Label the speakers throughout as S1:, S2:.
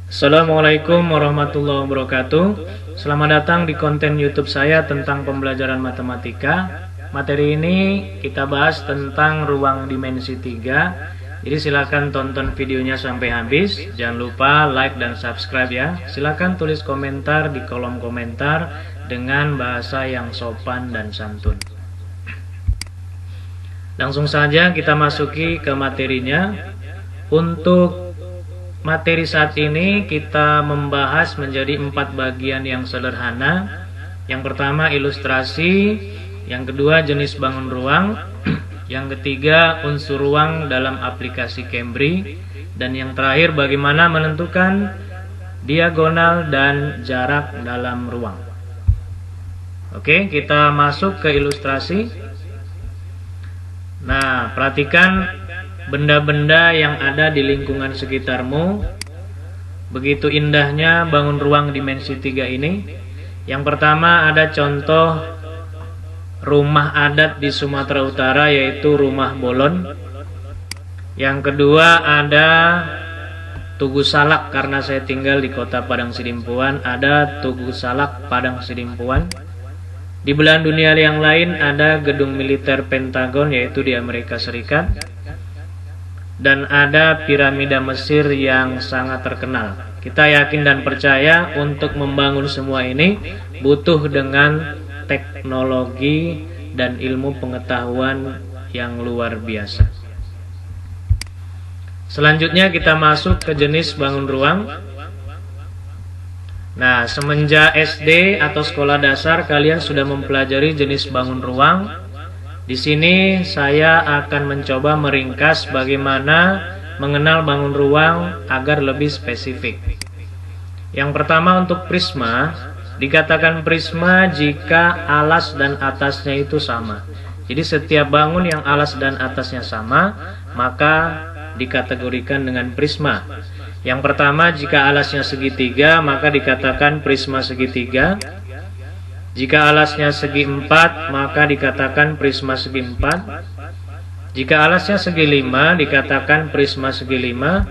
S1: Assalamualaikum warahmatullahi wabarakatuh. Selamat datang di konten YouTube saya tentang pembelajaran matematika. Materi ini kita bahas tentang ruang dimensi 3. Jadi silakan tonton videonya sampai habis. Jangan lupa like dan subscribe ya. Silakan tulis komentar di kolom komentar dengan bahasa yang sopan dan santun. Langsung saja kita masuki ke materinya. Untuk materi saat ini kita membahas menjadi 4 bagian yang sederhana. Yang pertama ilustrasi, yang kedua jenis bangun ruang, yang ketiga unsur ruang dalam aplikasi Cambridge, dan yang terakhir bagaimana menentukan diagonal dan jarak dalam ruang. Oke, kita masuk ke ilustrasi. Nah, perhatikan benda-benda yang ada di lingkungan sekitarmu. Begitu indahnya bangun ruang dimensi 3 ini. Yang pertama ada contoh rumah adat di Sumatera Utara, yaitu rumah Bolon. Yang kedua ada Tugu Salak, karena saya tinggal di kota Padang Sidimpuan, ada Tugu Salak Padang Sidimpuan. Di belahan dunia yang lain ada gedung militer Pentagon, yaitu di Amerika Serikat. Dan ada piramida Mesir yang sangat terkenal. Kita yakin dan percaya untuk membangun semua ini butuh dengan teknologi dan ilmu pengetahuan yang luar biasa. Selanjutnya kita masuk ke jenis bangun ruang. Nah, semenjak SD atau sekolah dasar kalian sudah mempelajari jenis bangun ruang. Di sini saya akan mencoba meringkas bagaimana mengenal bangun ruang agar lebih spesifik. Yang pertama untuk prisma, dikatakan prisma jika alas dan atasnya itu sama. Jadi setiap bangun yang alas dan atasnya sama, maka dikategorikan dengan prisma. Yang pertama jika alasnya segitiga, maka dikatakan prisma segitiga. Jika alasnya segi 4, maka dikatakan prisma segi 4. Jika alasnya segi 5, dikatakan prisma segi 5.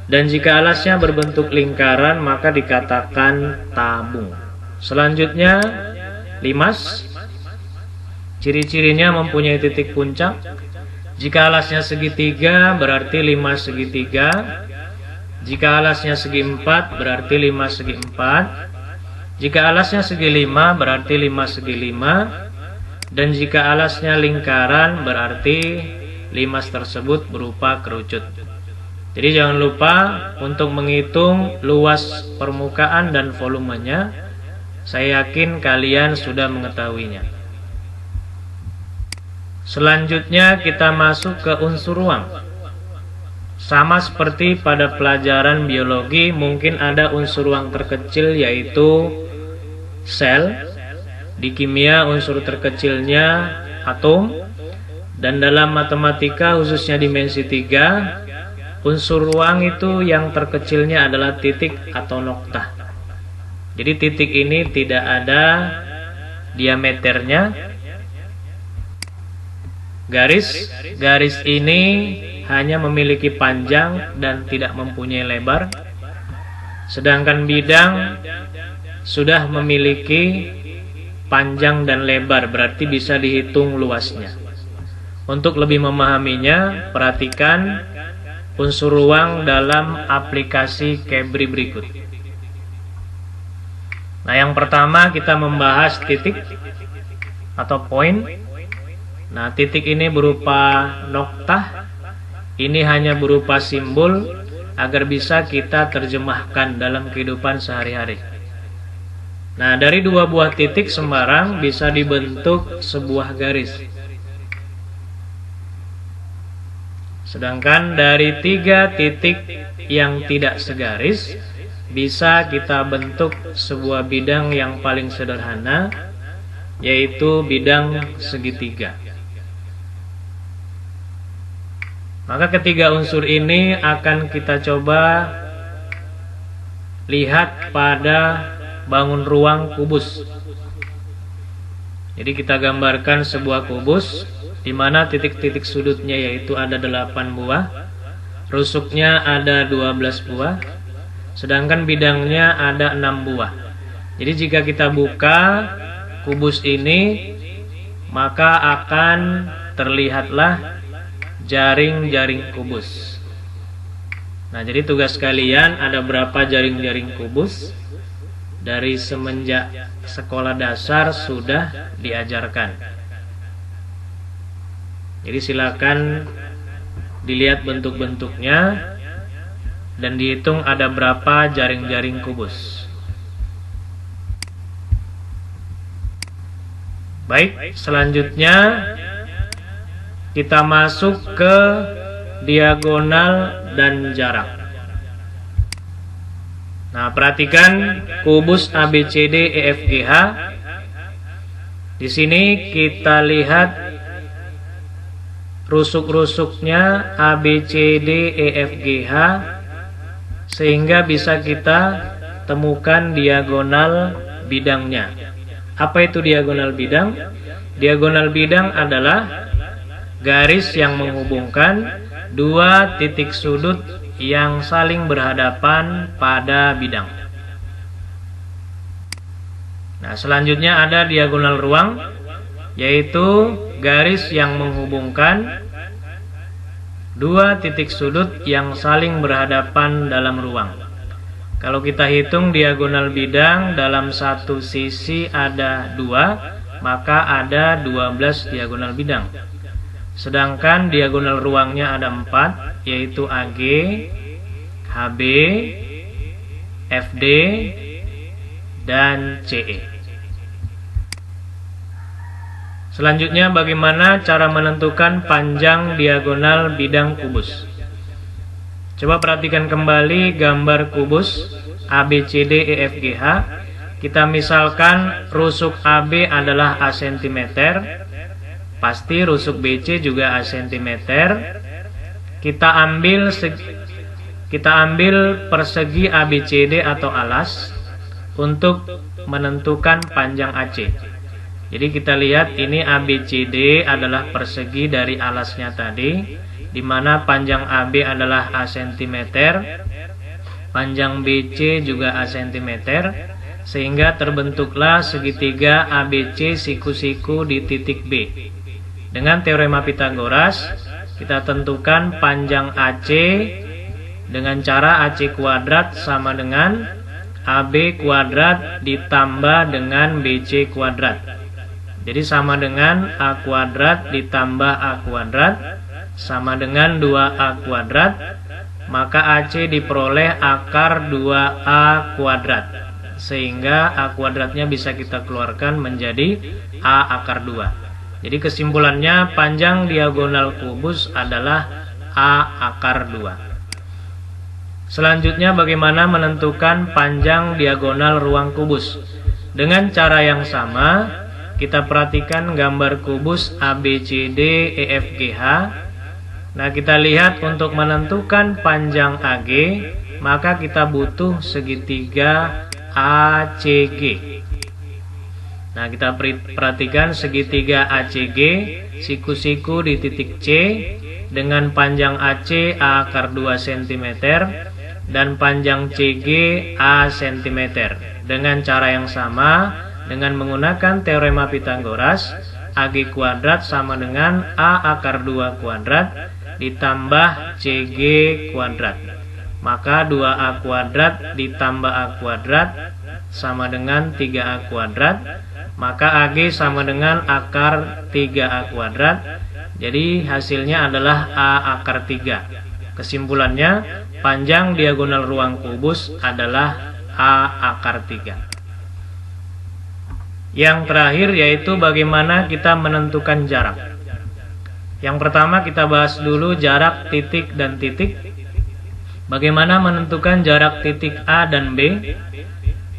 S1: Dan jika alasnya berbentuk lingkaran, maka dikatakan tabung. Selanjutnya, limas. Ciri-cirinya mempunyai titik puncak. Jika alasnya segitiga, berarti limas segitiga. Jika alasnya segi 4, berarti limas segi 4. Jika alasnya segi 5, berarti limas segi 5. Dan jika alasnya lingkaran, berarti limas tersebut berupa kerucut. Jadi jangan lupa untuk menghitung luas permukaan dan volumenya. Saya yakin kalian sudah mengetahuinya. Selanjutnya kita masuk ke unsur ruang. Sama seperti pada pelajaran biologi, mungkin ada unsur ruang terkecil yaitu sel. Di kimia unsur terkecilnya atom. Dan dalam matematika khususnya dimensi 3, unsur ruang itu yang terkecilnya adalah titik atau noktah. Jadi titik ini tidak ada diameternya. Garis ini hanya memiliki panjang dan tidak mempunyai lebar. Sedangkan bidang sudah memiliki panjang dan lebar, berarti bisa dihitung luasnya. Untuk lebih memahaminya, perhatikan unsur ruang dalam aplikasi Cambridge berikut. Nah, yang pertama kita membahas titik atau point. Nah, titik ini berupa noktah. Ini hanya berupa simbol agar bisa kita terjemahkan dalam kehidupan sehari-hari. Nah, dari 2 buah titik sembarang bisa dibentuk sebuah garis. Sedangkan dari 3 titik yang tidak segaris bisa kita bentuk sebuah bidang yang paling sederhana, yaitu bidang segitiga. Maka ketiga unsur ini akan kita coba lihat pada bangun ruang kubus. Jadi kita gambarkan sebuah kubus di mana titik-titik sudutnya yaitu ada 8 buah, rusuknya ada 12 buah, sedangkan bidangnya ada 6 buah. Jadi jika kita buka kubus ini, maka akan terlihatlah jaring-jaring kubus. Nah, jadi tugas kalian ada berapa jaring-jaring kubus? Dari semenjak sekolah dasar sudah diajarkan. Jadi silakan dilihat bentuk-bentuknya dan dihitung ada berapa jaring-jaring kubus. Baik, selanjutnya kita masuk ke diagonal dan jarak. Nah, perhatikan kubus ABCDEFGH. Di sini kita lihat rusuk-rusuknya ABCDEFGH sehingga bisa kita temukan diagonal bidangnya. Apa itu diagonal bidang? Diagonal bidang adalah garis yang menghubungkan dua titik sudut yang saling berhadapan pada bidang. Nah, selanjutnya ada diagonal ruang, yaitu garis yang menghubungkan dua titik sudut yang saling berhadapan dalam ruang. Kalau kita hitung diagonal bidang dalam satu sisi ada 2, maka ada 12 diagonal bidang. Sedangkan diagonal ruangnya ada 4, yaitu AG, HB, FD, dan CE. Selanjutnya bagaimana cara menentukan panjang diagonal bidang kubus? Coba perhatikan kembali gambar kubus ABCDEFGH. Kita misalkan rusuk AB adalah A cm, pasti rusuk BC juga A cm. Kita ambil persegi ABCD atau alas untuk menentukan panjang AC. Jadi kita lihat ini ABCD adalah persegi dari alasnya tadi, di mana panjang AB adalah A cm, panjang BC juga A cm, sehingga terbentuklah segitiga ABC siku-siku di titik B. Dengan teorema Pitagoras, kita tentukan panjang AC dengan cara AC kuadrat sama dengan AB kuadrat ditambah dengan BC kuadrat. Jadi sama dengan A kuadrat ditambah A kuadrat sama dengan 2A kuadrat. Maka AC diperoleh akar 2A kuadrat, sehingga A kuadratnya bisa kita keluarkan menjadi A akar 2. Jadi kesimpulannya panjang diagonal kubus adalah A akar 2. Selanjutnya bagaimana menentukan panjang diagonal ruang kubus? Dengan cara yang sama, kita perhatikan gambar kubus ABCDEFGH. Nah, kita lihat untuk menentukan panjang AG, maka kita butuh segitiga ACG. Nah, kita perhatikan segitiga ACG, siku-siku di titik C, dengan panjang AC A akar 2 cm, dan panjang CG A cm. Dengan cara yang sama, dengan menggunakan teorema Pitagoras, AG kuadrat sama dengan A akar 2 kuadrat ditambah CG kuadrat. Maka 2A kuadrat ditambah A kuadrat sama dengan 3A kuadrat. Maka AG sama dengan akar 3A kuadrat. Jadi hasilnya adalah A akar 3. Kesimpulannya, panjang diagonal ruang kubus adalah A akar 3. Yang terakhir yaitu bagaimana kita menentukan jarak. Yang pertama kita bahas dulu jarak titik dan titik. Bagaimana menentukan jarak titik A dan B?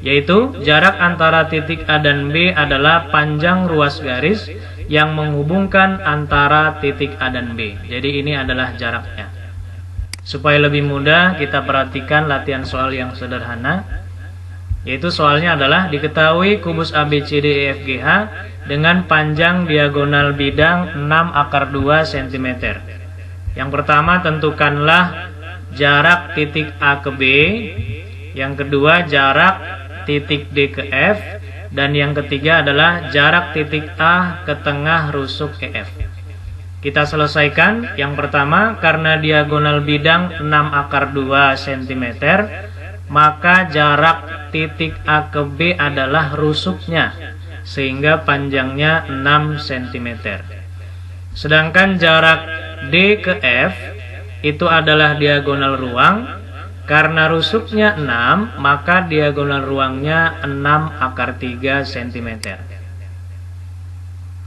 S1: Yaitu jarak antara titik A dan B adalah panjang ruas garis yang menghubungkan antara titik A dan B. Jadi ini adalah jaraknya. Supaya lebih mudah, kita perhatikan latihan soal yang sederhana. Yaitu soalnya adalah diketahui kubus ABCDEFGH dengan panjang diagonal bidang 6 akar 2 cm. Yang pertama tentukanlah jarak titik A ke B, yang kedua jarak titik D ke F, dan yang ketiga adalah jarak titik A ke tengah rusuk EF. Kita selesaikan. Yang pertama, karena diagonal bidang 6 akar 2 cm, maka jarak titik A ke B adalah rusuknya, sehingga panjangnya 6 cm. Sedangkan jarak D ke F itu adalah diagonal ruang. Karena rusuknya 6, maka diagonal ruangnya 6 akar 3 cm.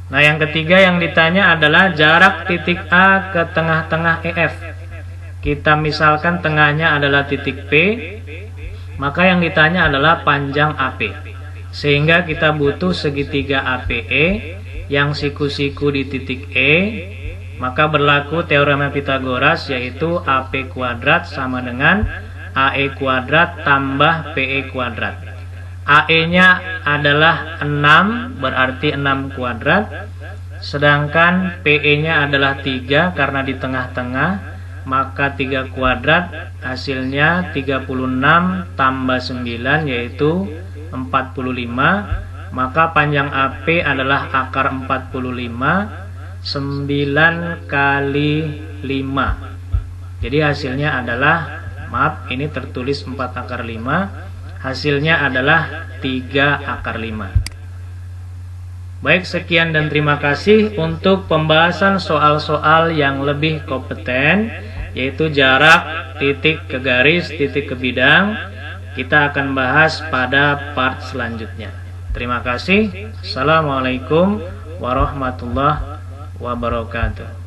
S1: Nah, yang ketiga yang ditanya adalah jarak titik A ke tengah-tengah EF. Kita misalkan tengahnya adalah titik P, maka yang ditanya adalah panjang AP. Sehingga kita butuh segitiga APE yang siku-siku di titik E. Maka berlaku teorema Pitagoras, yaitu AP kuadrat sama dengan AE kuadrat tambah PE kuadrat. AE-nya adalah 6, berarti 6 kuadrat. Sedangkan PE-nya adalah 3, karena di tengah-tengah, maka 3 kuadrat, hasilnya 36 tambah 9, yaitu 45. Maka panjang AP adalah akar 45, 9 kali 5. Jadi hasilnya adalah, maaf, ini tertulis 4 akar 5, hasilnya adalah 3 akar 5. Baik, sekian dan terima kasih. Untuk pembahasan soal-soal yang lebih kompeten, yaitu jarak titik ke garis, titik ke bidang, kita akan bahas pada part selanjutnya. Terima kasih. Assalamualaikum warahmatullahi wabarakatuh.